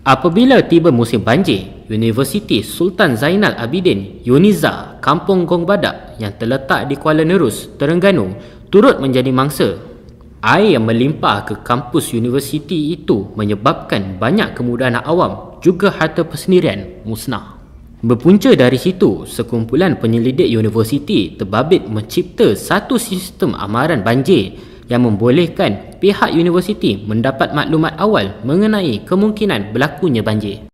Apabila tiba musim banjir, Universiti Sultan Zainal Abidin UNIZA Kampung Gong Badak yang terletak di Kuala Nerus, Terengganu turut menjadi mangsa. Air yang melimpah ke kampus universiti itu menyebabkan banyak kemudahan awam juga harta persendirian musnah. Berpunca dari situ, sekumpulan penyelidik universiti terbabit mencipta satu sistem amaran banjir yang membolehkan pihak universiti mendapat maklumat awal mengenai kemungkinan berlakunya banjir.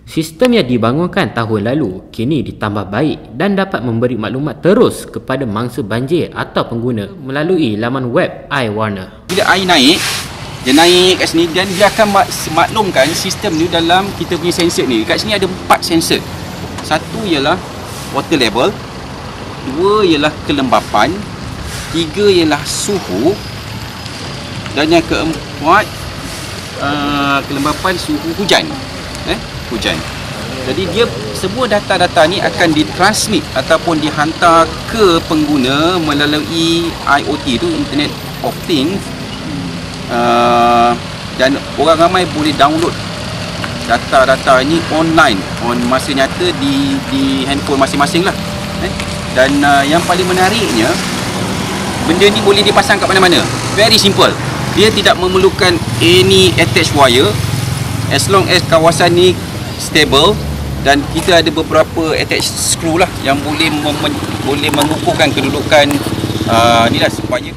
Sistem yang dibangunkan tahun lalu kini ditambah baik dan dapat memberi maklumat terus kepada mangsa banjir atau pengguna melalui laman web iWarner. Bila air naik, dia naik kat sini dan dia akan maklumkan sistem ni dalam kita punya sensor ni. Kat sini ada 4 sensor. Satu ialah water level, 2 ialah kelembapan, 3 ialah suhu, dan yang keempat kelembapan suhu hujan. Hujan. Jadi dia semua data-data ni akan ditransmit ataupun dihantar ke pengguna melalui IoT tu, Internet of Things, dan orang ramai boleh download data-data ni online on masa nyata di handphone masing-masing lah. Dan yang paling menariknya, benda ni boleh dipasang kat mana-mana. Very simple. Dia tidak memerlukan any attached wire, as long as kawasan ni stable, dan kita ada beberapa attached screw lah yang boleh mengukuhkan kedudukan ni lah supaya